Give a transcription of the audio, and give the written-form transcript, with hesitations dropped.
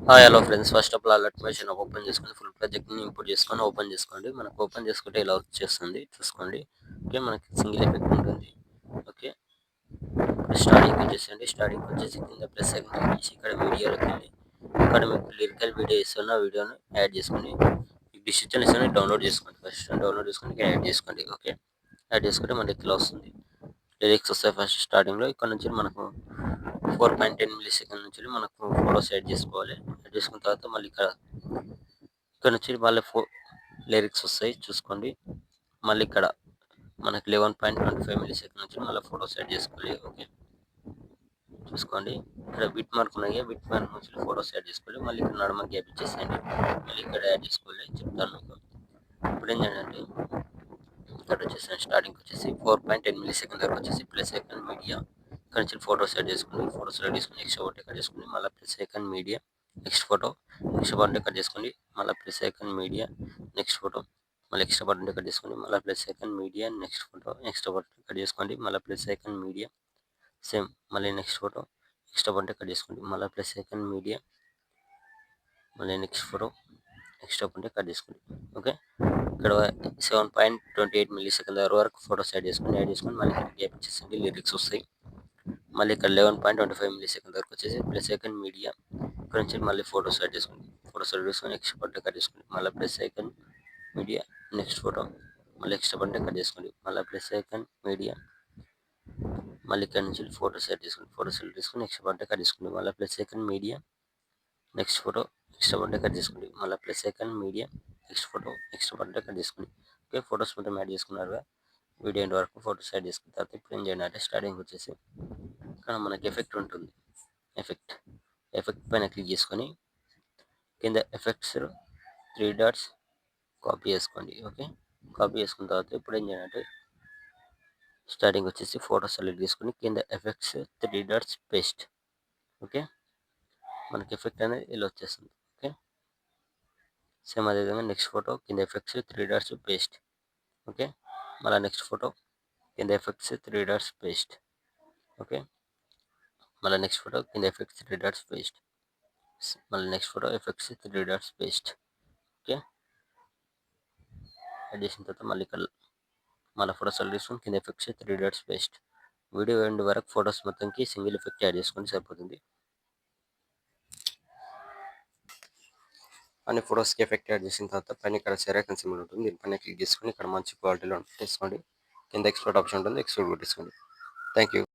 Hi hello friends, first of all Alight Motion open చేసుకొని full ప్రాజెక్ట్ని import చేసుకొని open చేసుకోండి. మనకు ఓపెన్ చేసుకుంటే ఇలా వచ్చేస్తుంది, చూసుకోండి. ఓకే, మనకి సింగిల్ ఎఫెక్ట్ ఉంటుంది. ఓకే, స్టార్టింగ్ వచ్చేసండి. స్టార్టింగ్ వచ్చేసి కింద ప్లస్ సెకండ్ వచ్చేసి ఇక్కడ వీడియోలోకి వెళ్ళి ఇక్కడ మీకు లిరికల్ వీడియో ఇస్తున్న వీడియోని యాడ్ చేసుకొని డిజిటల్ ఇస్తాను డౌన్లోడ్ చేసుకోండి. ఫస్ట్ డౌన్లోడ్ చేసుకొని యాడ్ చేసుకోండి. ఓకే, యాడ్ చేసుకుంటే మనకి ఇలా వస్తుంది. లిరిక్స్ వస్తాయి ఫస్ట్ స్టార్టింగ్లో. ఇక్కడ నుంచి మనకు 4.10 మిల్లీ సెకండ్ నుంచి మనకు ఫోటోస్ యాడ్ చేసుకోవాలి. యాడ్ చేసుకున్న తర్వాత మళ్ళీ ఇక్కడ నుంచి మళ్ళీ లిరిక్స్ వస్తాయి, చూసుకోండి. మళ్ళీ ఇక్కడ మనకి 11.25 మిల్లీ సెకండ్ నుంచి మళ్ళీ ఫోటోస్ యాడ్ చేసుకోవాలి. ఓకే, చూసుకోండి. ఇక్కడ బిట్ మార్క్ ఉన్నాయి, బిట్ మార్క్ నుంచి ఫోటోస్ యాడ్ చేసుకోవాలి. మళ్ళీ ఇక్కడ నడుమ గ్యాప్ ఇచ్చేసేయండి. మళ్ళీ ఇక్కడ యాడ్ చేసుకోవాలి, చెప్తాను మీకు. ఇప్పుడు ఏంటంటే ఇక్కడ వచ్చేసి స్టార్టింగ్ వచ్చేసి 4.10 మిల్లీ సెకండ్ దగ్గర వచ్చేసి ప్లస్ సెకండ్ మీడియా ఇక్కడ నుంచి ఫోటోస్ యాడ్ చేసుకుని ఫోటోస్ యాడ్ చేసుకుని నెక్స్ట్ ఒకటి కట్ చేసుకుని మళ్ళీ plus second media next photo next button cut చేసుకుని మళ్ళీ plus second media next photo మళ్ళీ ఎక్స్ట్రా బటన్ కట్ చేసుకుని మళ్ళీ plus second media next photo next button cut చేసుకోండి. మళ్ళీ ప్లస్ సెకండ్ మీడియా సేమ్ మళ్ళీ next photo extra button cut చేసుకోండి. మళ్ళీ ప్లస్ సెకండ్ మీడియా మళ్ళీ next photo extra button cut చేసుకోండి. ఓకే, ఇక్కడ 7.28 మిల్లీ సెకండ్ వరకు ఫోటోస్ యాడ్ చేసుకొని మళ్ళీ ఇక్కడ గ్యాప్ ఇచ్చేసండి. లిరిక్స్ వస్తాయి. మళ్ళీ ఇక్కడ 11.25 మిల్లీ సెకండ్ వరకు వచ్చేసి ప్లస్ సెకండ్ మీడియా ఇక్కడ నుంచి మళ్ళీ ఫోటోస్ యాడ్ చేసుకోండి. ఫోటోస్ యాడ్ చేసుకొని నెక్స్ట్ బటన్ కట్ చేసుకోండి. మళ్ళీ plus second media next photo మళ్ళీ ఎక్స్ట్రా బటన్ కట్ చేసుకోండి. మళ్ళీ ప్లస్ సెకండ్ మీడియా మళ్ళీ ఇక్కడ నుంచి ఫోటోస్ యాడ్ చేసుకోండి. ఫోటోస్ యాడ్ చేసుకొని నెక్స్ట్ బటన్ కట్ చేసుకోండి. మళ్ళీ plus second media next photo extra button cut చేసుకోండి. మళ్ళీ plus second media next photo extra button cut చేసుకోండి. ఓకే, ఫోటోస్ మొత్తం యాడ్ చేసుకున్నారు. వీడియో ఎండ్ వరకు ఫోటోస్ యాడ్ చేసుకున్న తర్వాత ఇప్పుడు ఏం చేయండి అంటే స్టార్టింగ్ వచ్చేసి ఇక్కడ మనకి ఎఫెక్ట్ ఉంటుంది. ఎఫెక్ట్ పైన క్లిక్ చేసుకొని కింద ఎఫెక్ట్స్ 3 డాట్స్ కాపీ చేసుకోండి. ఓకే, కాపీ చేసుకున్న తర్వాత ఇప్పుడు ఏం చేయాలంటే స్టార్టింగ్ వచ్చేసి ఫోటో సెలెక్ట్ చేసుకొని కింద ఎఫెక్ట్స్ 3 డాట్స్ పేస్ట్. ఓకే, మనకి ఎఫెక్ట్ అనేది ఇలా వచ్చేస్తుంది. ఓకే, సేమ్ అదేవిధంగా నెక్స్ట్ ఫోటో కింద ఎఫెక్ట్స్ 3 డాట్స్ పేస్ట్. ఓకే, మళ్ళీ నెక్స్ట్ ఫోటో కింద ఎఫెక్ట్స్ 3 డాట్స్ పేస్ట్. ఓకే, మళ్ళీ నెక్స్ట్ ఫోటో కింద ఎఫెక్ట్స్ 3 డాట్స్ పేస్ట్. మళ్ళీ next photo effects 3 dots paste. Okay, add చేసిన తర్వాత మళ్ళీ ఇక్కడ మళ్ళీ ఫోటో సెలెక్ట్ చేసుకొని కింద effects 3 dots paste. Video end వరకు ఫోటోస్ మొత్తంకి సింగిల్ ఎఫెక్ట్ యాడ్ చేసుకొని సరిపోతుంది. అన్ని ఫోటోస్కి ఎఫెక్ట్ యాడ్ చేసిన తర్వాత పైన ఇక్కడ సెరాకన్ సింబల్ ఉంటుంది, దీనిపైన క్లిక్ చేసుకొని ఇక్కడ మంచి క్వాలిటీలో తీసుకోండి. కింద ఎక్స్పోర్ట్ ఆప్షన్ ఉంటుంది, ఎక్స్పోర్ట్ కొట్టేసుకోండి. Thank you.